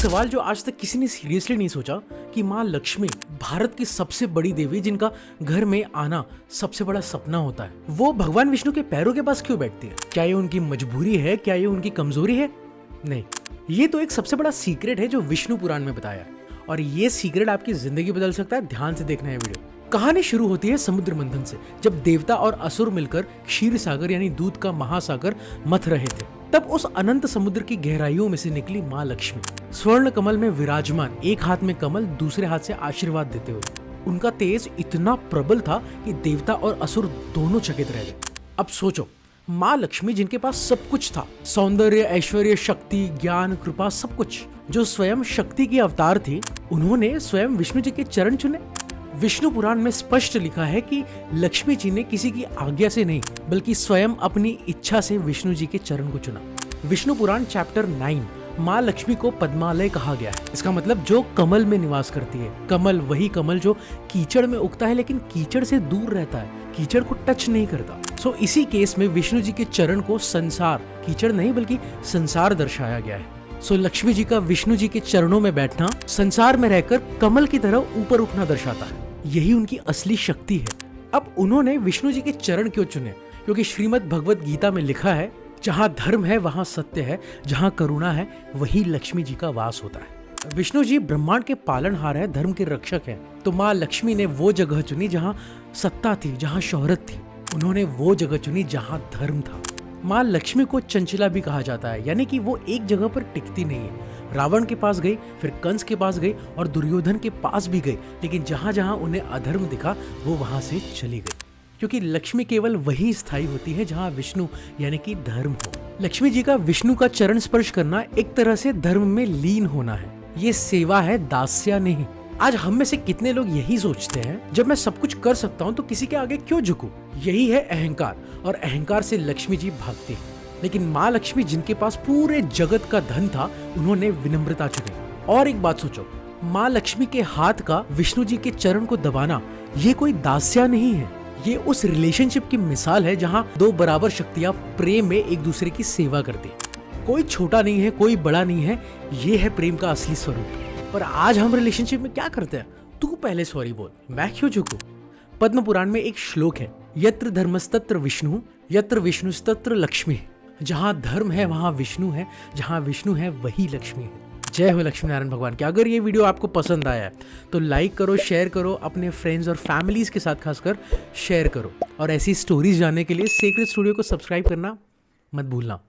सवाल जो आज तक किसी ने सीरियसली नहीं सोचा कि माँ लक्ष्मी भारत की सबसे बड़ी देवी जिनका घर में आना सबसे बड़ा सपना होता है, वो भगवान विष्णु के पैरों के पास क्यों बैठती है? क्या ये उनकी मजबूरी है? क्या ये उनकी कमजोरी है? नहीं, ये तो एक सबसे बड़ा सीक्रेट है जो विष्णु पुराण में बताया है, और ये सीक्रेट आपकी जिंदगी बदल सकता है। ध्यान से देखना है वीडियो। कहानी शुरू होती है समुद्र मंथन से, जब देवता और असुर मिलकर क्षीर सागर यानी दूध का महासागर मथ रहे थे। तब उस अनंत समुद्र की गहराइयों में से निकली माँ लक्ष्मी, स्वर्ण कमल में विराजमान, एक हाथ में कमल, दूसरे हाथ से आशीर्वाद देते हुए। उनका तेज इतना प्रबल था कि देवता और असुर दोनों चकित रह गए। अब सोचो, माँ लक्ष्मी जिनके पास सब कुछ था, सौंदर्य, ऐश्वर्य, शक्ति, ज्ञान, कृपा, सब कुछ, जो स्वयं शक्ति की अवतार थी, उन्होंने स्वयं विष्णु जी के चरण चुने। विष्णु पुराण में स्पष्ट लिखा है कि लक्ष्मी जी ने किसी की आज्ञा से नहीं, बल्कि स्वयं अपनी इच्छा से विष्णु जी के चरण को चुना। विष्णु पुराण चैप्टर 9 माँ लक्ष्मी को पद्मालय कहा गया है। इसका मतलब जो कमल में निवास करती है। कमल वही कमल जो कीचड़ में उगता है, लेकिन कीचड़ से दूर रहता है, कीचड़ को टच नहीं करता। सो इसी केस में विष्णु जी के चरण को संसार, कीचड़ नहीं बल्कि संसार दर्शाया गया है। सो लक्ष्मी जी का विष्णु जी के चरणों में बैठना संसार में रहकर कमल की तरह ऊपर उठना दर्शाता है। यही उनकी असली शक्ति है। अब उन्होंने विष्णु जी के चरण क्यों चुने? क्योंकि श्रीमद् भगवत गीता में लिखा है, जहाँ धर्म है वहाँ सत्य है, जहाँ करुणा है वही लक्ष्मी जी का वास होता है। विष्णु जी ब्रह्मांड के पालनहार है, धर्म के रक्षक है। तो माँ लक्ष्मी ने वो जगह चुनी जहाँ सत्ता थी, जहाँ शोहरत थी। उन्होंने वो जगह चुनी जहाँ धर्म था। माँ लक्ष्मी को चंचला भी कहा जाता है, यानी कि वो एक जगह पर टिकती नहीं है। रावण के पास गई, फिर कंस के पास गई और दुर्योधन के पास भी गई, लेकिन जहाँ जहाँ उन्हें अधर्म दिखा वो वहां से चली गई। क्योंकि लक्ष्मी केवल वही स्थायी होती है जहाँ विष्णु यानी कि धर्म हो। लक्ष्मी जी का विष्णु का चरण स्पर्श करना एक तरह से धर्म में लीन होना है। ये सेवा है, दास्या नहीं। आज हम में से कितने लोग यही सोचते हैं, जब मैं सब कुछ कर सकता हूँ तो किसी के आगे क्यों झुकूं? यही है अहंकार, और अहंकार से लक्ष्मी जी भागती है। लेकिन माँ लक्ष्मी जिनके पास पूरे जगत का धन था, उन्होंने विनम्रता चुनी। और एक बात सोचो, माँ लक्ष्मी के हाथ का विष्णु जी के चरण को दबाना ये कोई दास्या नहीं है। ये उस रिलेशनशिप की मिसाल है जहाँ दो बराबर शक्तियाँ प्रेम में एक दूसरे की सेवा करती। कोई छोटा नहीं है, कोई बड़ा नहीं है। ये है प्रेम का असली स्वरूप। पर आज हम रिलेशनशिप में क्या करते हैं? तू पहले सॉरी बोल, मैं क्यों झुकूं? पद्म पुराण में एक श्लोक है, यत्र धर्मस्तत्र विष्णु, यत्र विष्णुस्तत्र लक्ष्मी। जहाँ धर्म है वहाँ विष्णु है, जहाँ विष्णु है वही लक्ष्मी है। जय हो लक्ष्मी नारायण भगवान की। अगर ये वीडियो आपको पसंद आया है तो लाइक करो, शेयर करो, अपने फ्रेंड्स और फैमिलीज के साथ खासकर शेयर करो। और ऐसी स्टोरीज जानने के लिए सीक्रेट स्टूडियो को सब्सक्राइब करना मत भूलना।